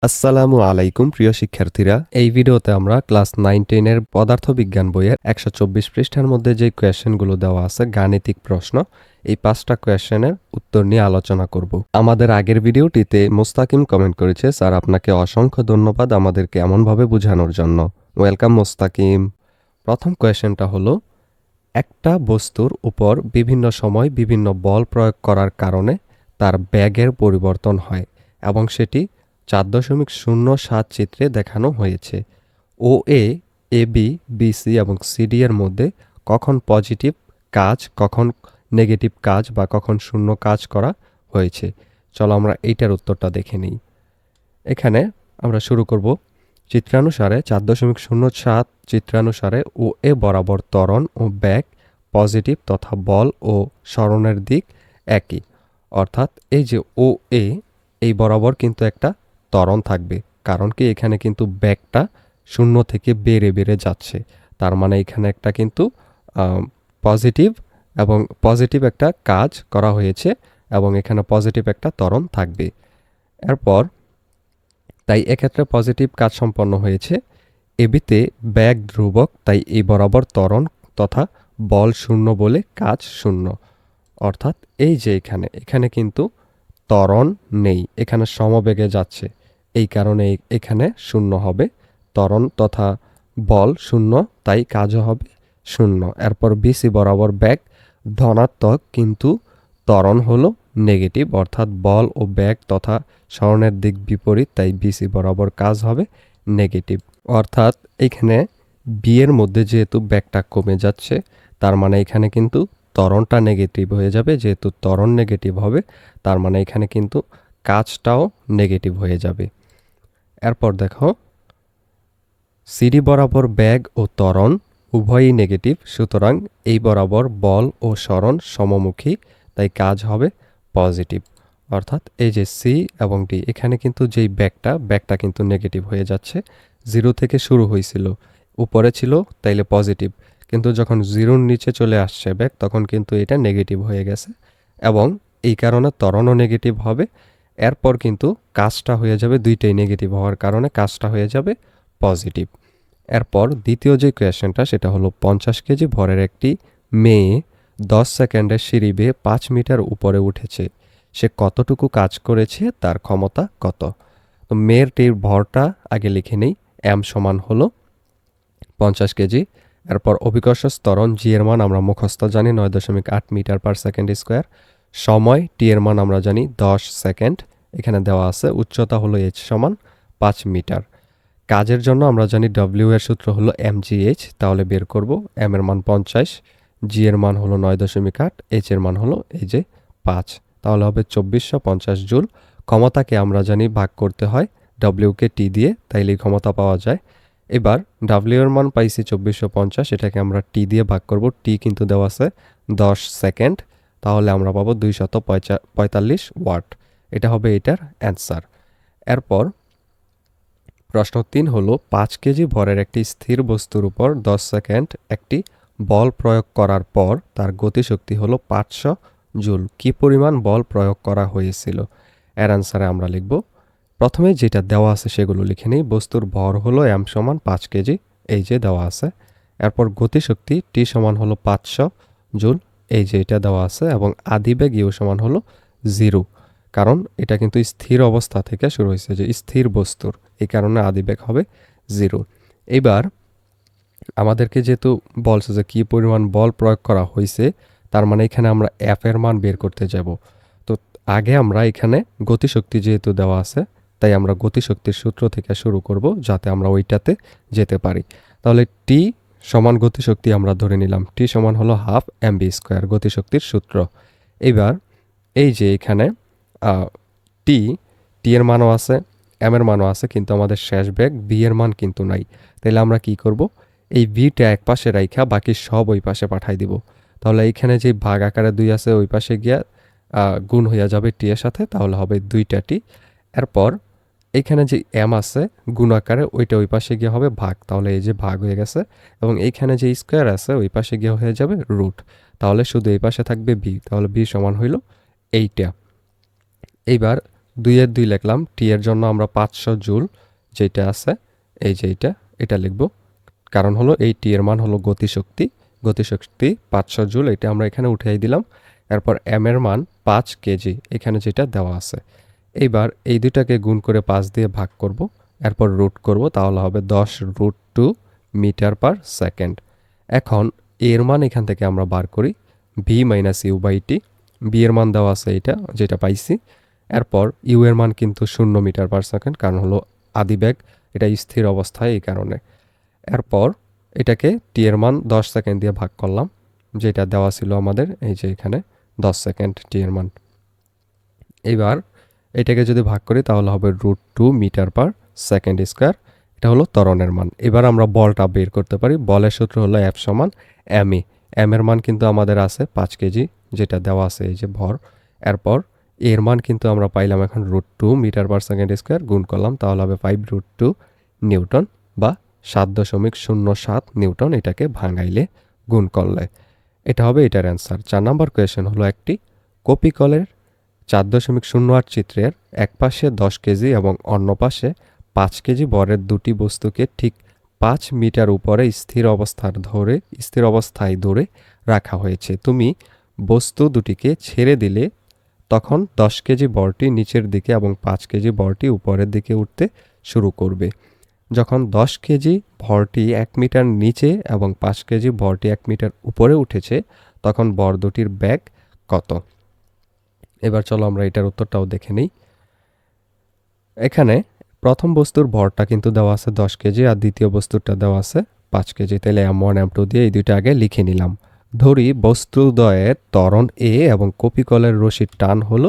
আসসালামু আলাইকুম প্রিয় শিক্ষার্থীরা, এই ভিডিওতে আমরা ক্লাস 9-10 এর পদার্থবিজ্ঞান বইয়ের 124 পৃষ্ঠার মধ্যে যে কোয়েশ্চেনগুলো দেওয়া আছে গাণিতিক প্রশ্ন, এই 5টা কোয়েশ্চেনের উত্তর নিয়ে আলোচনা করব। আমাদের আগের ভিডিওটিতে মোস্তাকিম কমেন্ট করেছে, স্যার আপনাকে অসংখ্য ধন্যবাদ আমাদেরকে এমনভাবে বোঝানোর জন্য। ওয়েলকাম মোস্তাকিম। প্রথম কোয়েশ্চেনটা হলো, একটা বস্তুর উপর বিভিন্ন সময় বিভিন্ন বল প্রয়োগ করার কারণে তার বেগের পরিবর্তন হয় এবং সেটি 4.07 চিত্রে দেখানো হয়েছে। ও এ বি বি সি এবং সিডি এর মধ্যে কখন পজিটিভ কাজ, কখন নেগেটিভ কাজ বা কখন শূন্য কাজ করা হয়েছে। চলো আমরা এইটার উত্তরটা দেখে নিই। এখানে আমরা শুরু করব। চিত্রানুসারে 4.07 চিত্রানুসারে ও এ বরাবর ত্বরণ ও বেগ পজিটিভ তথা বল ও সরণের দিক একই, অর্থাৎ এই যে ও এ এই বরাবর কিন্তু একটা ত্বরণ থাকবে, কারণ কি এখানে কিন্তু বেগটা শূন্য থেকে বেড়ে বেড়ে যাচ্ছে। তার মানে এখানে একটা কিন্তু পজিটিভ এবং পজিটিভ একটা কাজ করা হয়েছে এবং এখানে পজিটিভ একটা ত্বরণ থাকবে। এরপর তাই এক্ষেত্রে পজিটিভ কাজ সম্পন্ন হয়েছে। এবিতে বেগ ধ্রুবক, তাই এই বরাবর ত্বরণ তথা বল শূন্য বলে কাজ শূন্য। অর্থাৎ এই যে এখানে কিন্তু ত্বরণ নেই, এখানে সমবেগে যাচ্ছে, এই কারণে এখানে শূন্য হবে। ত্বরণ তথা বল শূন্য, তাই কাজও হবে শূন্য। এরপর বিসি বরাবর বেগ ধনাত্মক, কিন্তু ত্বরণ হলো নেগেটিভ, অর্থাৎ বল ও বেগ তথা সরণের দিক বিপরীত, তাই বিসি বরাবর কাজ হবে নেগেটিভ। অর্থাৎ এখানে বি এর মধ্যে যেহেতু বেগটা কমে যাচ্ছে, তার মানে এখানে কিন্তু ত্বরণটা নেগেটিভ হয়ে যাবে। যেহেতু ত্বরণ নেগেটিভ হবে, তার মানে এখানে কিন্তু কাজটাও নেগেটিভ হয়ে যাবে। এরপর দেখো, সিডি বরাবর বেগ ও ত্বরণ উভয়ই নেগেটিভ, সুতরাং এই বরাবর বল ও সরণ সমমুখী, তাই কাজ হবে পজিটিভ। অর্থাৎ এই যে সি এবং ডি, এখানে কিন্তু যেই ব্যাগটা কিন্তু নেগেটিভ হয়ে যাচ্ছে। 0 থেকে শুরু হয়েছিল, উপরে ছিল তাইলে পজিটিভ, কিন্তু যখন 0-র নিচে চলে আসছে ব্যাগ, তখন কিন্তু এটা নেগেটিভ হয়ে গেছে এবং এই কারণে ত্বরণও নেগেটিভ হবে। এরপর কিন্তু কাজটা হয়ে যাবে, দুইটাই নেগেটিভ হওয়ার কারণে কাজটা হয়ে যাবে পজিটিভ। এরপর দ্বিতীয় যে কোয়েশ্চেনটা, সেটা হলো 50 কেজি ভরের একটি মেয়ে 10 সেকেন্ডের সিঁড়ি বেয়ে 5 মিটার উপরে উঠেছে। সে কতটুকু কাজ করেছে, তার ক্ষমতা কত? তো মেয়েরটির ভরটা আগে লিখে নেই। এম সমান হলো 50 কেজি। এরপর অভিকর্ষ ত্বরণ জি এর মান আমরা মুখস্থ জানি 9.8 মিটার পার সেকেন্ড স্কোয়ার। সময় টি এর মান আমরা জানি 10 সেকেন্ড, এখানে দেওয়া আছে। উচ্চতা হলো এইচ সমান 5 মিটার। কাজের জন্য আমরা জানি ডব্লিউ এর সূত্র হলো mgh, তাহলে বের করব এম এর মান 50, জি এর মান হলো 9.8, এইচ এর মান হলো এই যে 5, তাহলে হবে 2450 জুল। ক্ষমতাকে আমরা জানি ভাগ করতে হয় ডব্লিউকে টি দিয়ে, তাইলেই ক্ষমতা পাওয়া যায়। এবার ডাব্লিউ এর মান পাইছি 2450, এটাকে আমরা টি দিয়ে ভাগ করব। টি কিন্তু দেওয়া আছে 10 সেকেন্ড, তাহলে আমরা পাবো 245 ওয়াট। এটা হবে এটার অ্যান্সার। এরপর প্রশ্ন 3 হলো, 5 কেজি ভরের একটি স্থির বস্তুর উপর 10 সেকেন্ড একটি বল প্রয়োগ করার পর তার গতিশক্তি হলো 500 জুল। কি পরিমাণ বল প্রয়োগ করা হয়েছিল? এর অ্যান্সারে আমরা লিখব, প্রথমে যেটা দেওয়া আছে সেগুলো লিখে নিই। বস্তুর ভর হলো এম সমান 5 কেজি, এই যে দেওয়া আছে। এরপর গতিশক্তি টি সমান হলো 500 জুল, এই যে এটা দেওয়া আছে। এবং আদিবেগ ইউ সমান হলো 0, কারণ এটা কিন্তু স্থির অবস্থা থেকে শুরু হয়েছে, যে স্থির বস্তুর, এই কারণে আদিবেগ হবে 0। এবার আমাদেরকে যেহেতু বলছে যে কী পরিমাণ বল প্রয়োগ করা হয়েছে, তার মানে এখানে আমরা এফ এর মান বের করতে যাব। তো আগে আমরা এখানে গতিশক্তি যেহেতু দেওয়া আছে, তাই আমরা গতিশক্তির সূত্র থেকে শুরু করব, যাতে আমরা ওইটাতে যেতে পারি। তাহলে টি সমান গতিশক্তি আমরা ধরে নিলাম, টি সমান হলো হাফ এম বি স্কোয়ার, গতিশক্তির সূত্র। এবার এই যে এখানে টি এর মানও আছে, এম এর মানও আছে, কিন্তু আমাদের শেষ বেগ বি এর মান কিন্তু নাই। তাহলে আমরা কি করব, এই বিটা এক পাশে রাইখা বাকি সব ওই পাশে পাঠাই দিব। তাহলে এইখানে যে ভাগ আকারে 2 আছে, ওই পাশে গিয়া গুণ হইয়া যাবে টি এর সাথে, তাহলে হবে 2টা টি। এরপর এইখানে যে এম আছে গুণ আকারে, ওইটা ওই পাশে গিয়ে হবে ভাগ, তাহলে এই যে ভাগ হয়ে গেছে। এবং এইখানে যে স্কোয়ার আছে, ওই পাশে গিয়ে হয়ে যাবে রুট, তাহলে শুধু এই পাশে থাকবে বি, তাহলে বি সমান হইল এইটা। এইবার 2 লিখলাম। টি এর জন্য আমরা 500 জুল যেটা আছে এই যে এটা লিখব, কারণ হলো এই টি এর মান হলো গতিশক্তি 500 জুল, এটা আমরা এখানে উঠিয়ে দিলাম। এরপর এম এর মান 5 কেজি এখানে যেটা দেওয়া আছে। এইবার এই দুটাকে গুণ করে 5 দিয়ে ভাগ করব, এরপর রুট করব, তাহলে হবে 10√2 মিটার পার সেকেন্ড। এখন এর মান এখান থেকে আমরা বার করি, v minus u by t. B এর মান দেওয়া আছে এটা যেটা পাইছি। এরপর ইউ এর মান কিন্তু 0 মিটার পার সেকেন্ড, কারণ হলো আদিবেগ, এটা স্থির অবস্থায় এই কারণে। এরপর এটাকে টি এর মান 10 সেকেন্ড দিয়ে ভাগ করলাম, যেটা দেওয়া ছিল আমাদের এই যে এখানে 10 সেকেন্ড টি এর মান। এবার এটাকে যদি ভাগ করি তাহলে হবে √2 মিটার পার সেকেন্ড স্কোয়ার, এটা হলো ত্বরণের মান। এবার আমরা বলটা বের করতে পারি। বলের সূত্র হলো এফ সমান এম ই। এম এর মান কিন্তু আমাদের আছে 5 কেজি, যেটা দেওয়া আছে এই যে ভর। এরপর এর মান কিন্তু আমরা পাইলাম এখন √2 মিটার পার সেকেন্ড স্কোয়ার, গুণ করলাম তাহলে হবে 5√2 নিউটন বা 7.07 নিউটন, এটাকে ভাঙাইলে গুণ করলে এটা হবে এটার অ্যান্সার। 4 নম্বর কোয়েশ্চেন হলো একটি কপি কলের 4.08 চিত্রের এক পাশে 10 কেজি এবং অন্য পাশে 5 কেজি ভরের দুটি বস্তুকে ঠিক 5 মিটার উপরে স্থির অবস্থায় ধরে রাখা হয়েছে। তুমি বস্তু দুটিকে ছেড়ে দিলে তখন 10 কেজি ভরটি নিচের দিকে এবং 5 কেজি ভরটি উপরের দিকে উঠতে শুরু করবে। যখন 10 কেজি ভরটি 1 মিটার নিচে এবং 5 কেজি ভরটি 1 মিটার উপরে উঠেছে তখন ভর দুটির বেগ কত? এবার চলো আমরা এটার উত্তরটাও দেখে নিই। এখানে প্রথম বস্তুর ভরটা কিন্তু দেওয়া আছে 10 কেজি আর দ্বিতীয় বস্তুটা দেওয়া আছে 5 কেজি। তাহলে M1 M2 দিয়ে এই দুইটা আগে লিখে নিলাম। ধরি বস্তুদ্বয়ের ত্বরণ এ এবং কপিকলের রশির টান হলো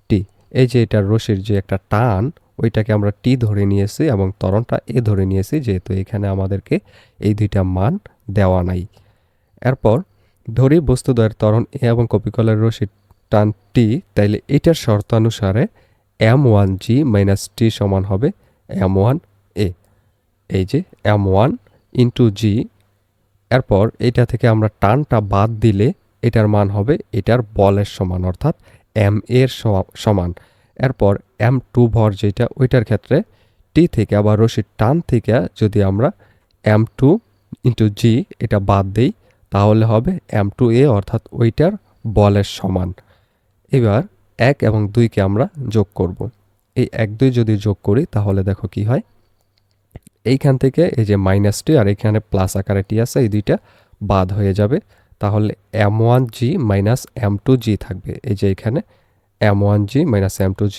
টি। এই যে এটার রশির যে একটা টান ওইটাকে আমরা টি ধরে নিয়েছি এবং ত্বরণটা এ ধরে নিয়েছি, যেহেতু এখানে আমাদেরকে এই দুইটা মান দেওয়া নাই। এরপর ধরি বস্তুদ্বয়ের ত্বরণ এ এবং কপিকলের রশির টান টি, তাইলে এটার শর্তানুসারে M1G মাইনাস টি সমান হবে M1A। এই যে M1 ইন্টু জি, এরপর এটা থেকে আমরা টানটা বাদ দিলে এটার মান হবে এটার বলের সমান, অর্থাৎ M এর সমান। এরপর M2 ভর যেটা ওইটার ক্ষেত্রে টি থেকে আবার রশির টান থেকে যদি আমরা M2 ইন্টু জি এটা বাদ দিই তাহলে হবে M2A, অর্থাৎ ওইটার বলের সমান। এবার 1 এবং 2কে আমরা যোগ করব। এই 1 2 যদি যোগ করি তাহলে দেখো কি হয়। এইখান থেকে এই যে মাইনাসটি আর এখানে প্লাস আকারে টি আছে, এই দুইটা বাদ হয়ে যাবে। তাহলে M1G মাইনাস M2G থাকবে। এই যে এখানে M1G মাইনাস M2G,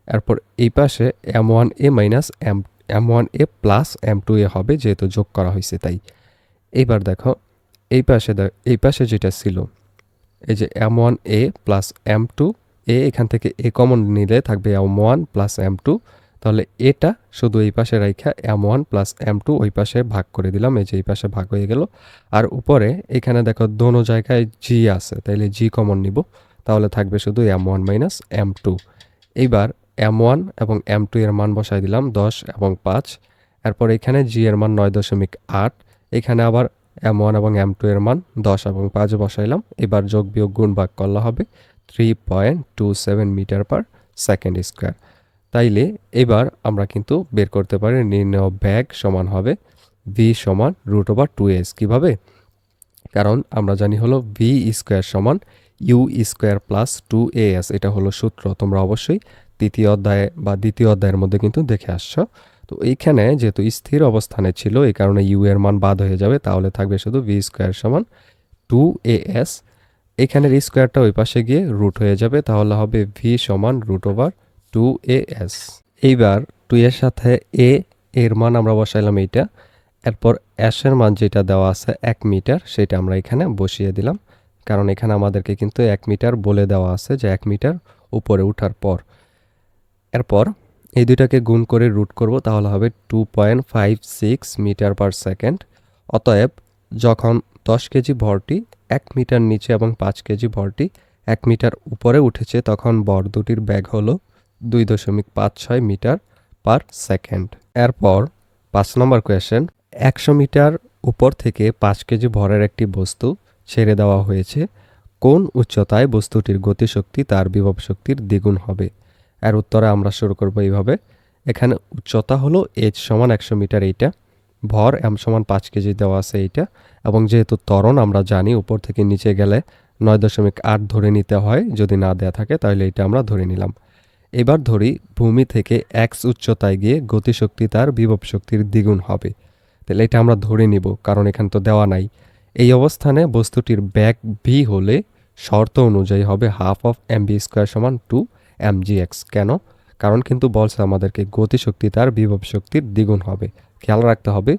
এরপর এই পাশে M1A minus M1A plus M2A হবে, যেহেতু যোগ করা হয়েছে তাই। এইবার দেখো এই পাশে যেটা ছিল এই যে M1A প্লাস M2A, এখান থেকে এ কমন নিলে থাকবে M1 প্লাস M2। তাহলে এটা শুধু এই পাশে রাইখা M1 প্লাস M2 ওই পাশে ভাগ করে দিলাম, এই যে এই পাশে ভাগ হয়ে গেল। আর উপরে এখানে দেখো দোনো জায়গায় জি আছে, তাইলে জি কমন নিব, তাহলে থাকবে শুধু M1 মাইনাস M2। এইবার M1 এবং M2 এর মান বসাই দিলাম 10 এবং 5। এরপর এখানে জি এর মান 9.8, এখানে আবার M1 এবং M2 এর মান 10 এবং 5 বসাইলাম। এবার যোগ বিয়োগ গুণ ভাগ করলে হবে 3.27 মিটার পার সেকেন্ড স্কোয়ার। তাইলে এবার আমরা কিন্তু বের করতে পারি নির্ণয় বেগ সমান হবে v সমান √2s। কিভাবে? কারণ আমরা জানি হলো v স্কোয়ার সমান u স্কোয়ার প্লাস 2as, এটা হলো সূত্র। তোমরা অবশ্যই তৃতীয় অধ্যায়ে বা দ্বিতীয় অধ্যায়ের মধ্যে কিন্তু দেখে আসছো। তো এইখানে যেহেতু স্থির অবস্থানে ছিল এই কারণে ইউ এর মান বাদ হয়ে যাবে, তাহলে থাকবে শুধু ভি স্কোয়ার সমান 2as। এখানের স্কোয়ারটা ওই পাশে গিয়ে রুট হয়ে যাবে, তাহলে হবে ভি সমান √2as। এইবার 2 এর সাথে এ এর মান আমরা বসাইলাম এইটা, এরপর এস এর মান যেটা দেওয়া আছে 1 মিটার সেটা আমরা এখানে বসিয়ে দিলাম, কারণ এখানে আমাদেরকে কিন্তু 1 মিটার বলে দেওয়া আছে যে 1 মিটার উপরে ওঠার পর। এরপর এই দুইটাকে গুণ করে রুট করব, তাহলে হবে 2.56 মিটার পার সেকেন্ড। অতএব যখন 10 কেজি ভরটি 1 মিটার নিচে এবং 5 কেজি ভরটি 1 মিটার উপরে উঠেছে তখন ভর দুটির বেগ হলো 2.56 মিটার পার সেকেন্ড। এরপর 5 নম্বর কোয়েশ্চেন, 100 মিটার উপর থেকে 5 কেজি ভরের একটি বস্তু ছেড়ে দেওয়া হয়েছে। কোন উচ্চতায় বস্তুটির গতিশক্তি তার বিভব শক্তির দ্বিগুণ হবে? এর উত্তরে আমরা শুরু করব এইভাবে। এখানে উচ্চতা হলো h সমান 100 মিটার এইটা, ভর m সমান 5 কেজি দেওয়া আছে এইটা, এবং যেহেতু ত্বরণ আমরা জানি উপর থেকে নিচে গেলে 9.8 ধরে নিতে হয়, যদি না দেয়া থাকে তাহলে এটা আমরা ধরে নিলাম। এবার ধরি ভূমি থেকে x উচ্চতায় গিয়ে গতিশক্তি তার বিভব শক্তির দ্বিগুণ হবে। তাহলে এটা আমরা ধরে নিব, কারণ এখানে তো দেওয়া নাই। এই অবস্থানে বস্তুটির ব্যাগ v হলে শর্ত অনুযায়ী হবে হাফ অফ mv স্কোয়ার সমান 2 mgx। কেন? কারণ কিন্তু বলছে আমাদেরকে গতিশক্তি তার বিভব শক্তির দ্বিগুণ হবে। খেয়াল রাখতে হবে,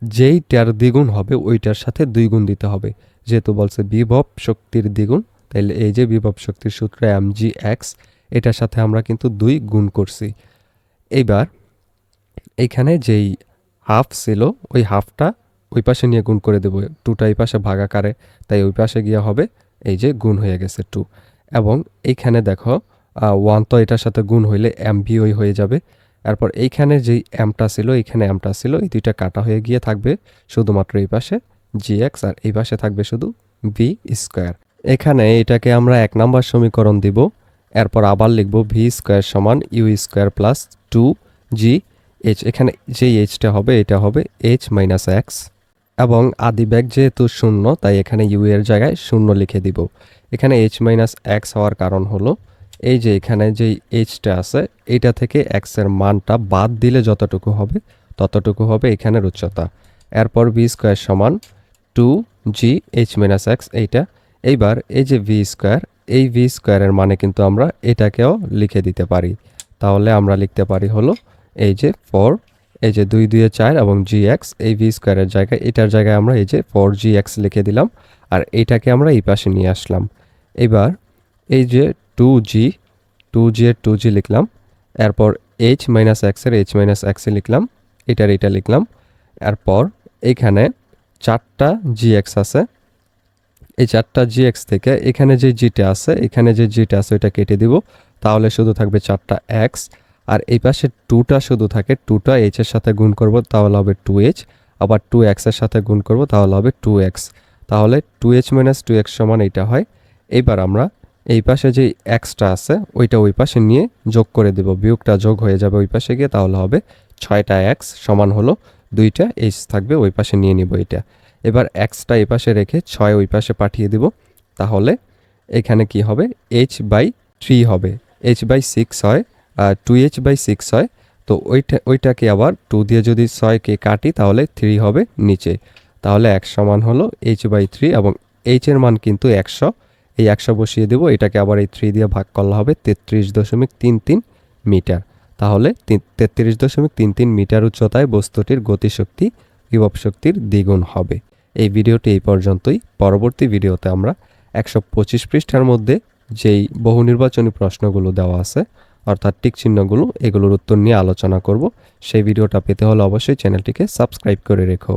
যেইটার দ্বিগুণ হবে ওইটার সাথে 2 গুণ দিতে হবে। যেহেতু বলছে বিভব শক্তির দ্বিগুণ, তাইলে এই যে বিভব শক্তির সূত্র mgx, এটার সাথে আমরা কিন্তু 2 গুণ করছি। এইবার এইখানে যেই হাফ ছিল ওই হাফটা ওই পাশে নিয়ে গুণ করে দেবো, 2টা এই পাশে ভাগাকারে, তাই ওই পাশে গিয়ে হবে এই যে গুণ হয়ে গেছে 2। এবং এইখানে দেখো 1 তো এটার সাথে গুণ হইলে mv ওই হয়ে যাবে। এরপর এইখানে যেই mটা ছিল, এইখানে mটা ছিল, এই দুইটা কাটা হয়ে গিয়ে থাকবে শুধুমাত্র এই পাশে gx, আর এই পাশে থাকবে শুধু v স্কোয়ার। এখানে এটাকে আমরা 1 নম্বর সমীকরণ দিব। এরপর আবার লিখব v স্কোয়ার সমান u square plus 2g h। এখানে যেই এইচটা হবে এটা হবে h মাইনাস এক্স, এবং আদি ব্যাগ যেহেতু 0 তাই এখানে u এর জায়গায় 0 লিখে দিব। এখানে h মাইনাস এক্স হওয়ার কারণ হলো এই যে এখানে যেই এইচটা আছে এইটা থেকে x এর মানটা বাদ দিলে যতটুকু হবে ততটুকু হবে এখানের উচ্চতা। এরপর v স্কোয়ার সমান 2g h মাইনাস এক্স এইটা। এইবার এই যে v স্কোয়ার, এই v স্কোয়ারের মানে কিন্তু আমরা এটাকেও লিখে দিতে পারি। তাহলে আমরা লিখতে পারি হলো এই যে 4, এই যে 2 2 4 এবং gx, এই v স্কোয়ারের জায়গায় এটার জায়গায় আমরা এই যে 4gx লিখে দিলাম, আর এইটাকে আমরা এই পাশে নিয়ে আসলাম। এবার এই যে 2g এর 2g লিখলাম, এরপর h মাইনাস এক্স এর h মাইনাস এক্স লিখলাম, এটার এটা লিখলাম। এরপর এইখানে 4টা gx আছে, এই 4টা gx থেকে এখানে যে gটা আছে, এখানে যে gটা আছে ওইটা কেটে দিব, তাহলে শুধু থাকবে 4টা x। আর এই পাশে 2টা শুধু থাকে, 2টা h এর সাথে গুণ করব তাহলে হবে 2h, আবার 2x এর সাথে গুণ করব তাহলে হবে 2x। তাহলে 2h মাইনাস 2x সমান এইটা হয়। এইবার আমরা এই পাশে যে xটা আছে ওইটা ওই পাশে নিয়ে যোগ করে দেব, বিয়োগটা যোগ হয়ে যাবে ওই পাশে গিয়ে, তাহলে হবে 6টা x সমান হলো 2টা h থাকবে ওই পাশে নিয়ে নিব এটা। এবার xটা এই পাশে রেখে 6 ওই পাশে পাঠিয়ে দিব, তাহলে এখানে কি হবে h/3 হবে, h/6 হয়, 2h/6 হয়। তো ওইটাকে আবার 2 দিয়ে যদি 6কে কাটি তাহলে 3 হবে নিচে। তাহলে x সমান হলো h/3, এবং h এর মান কিন্তু 100, এই 100 বসিয়ে দেব, এটাকে আবার এই 3 দিয়ে ভাগ করলে হবে 33.33 মিটার। তাহলে 33.33 মিটার উচ্চতায় বস্তুটির গতিশক্তি বিভব শক্তির দ্বিগুণ হবে। এই ভিডিওটি এই পর্যন্তই। পরবর্তী ভিডিওতে আমরা 125 পৃষ্ঠার মধ্যে যেই বহু নির্বাচনী প্রশ্নগুলো দেওয়া আছে অর্থাৎ টিক চিহ্নগুলো, এগুলোর উত্তর নিয়ে আলোচনা করব। সেই ভিডিওটা পেতে হলে অবশ্যই চ্যানেলটিকে সাবস্ক্রাইব করে রেখো।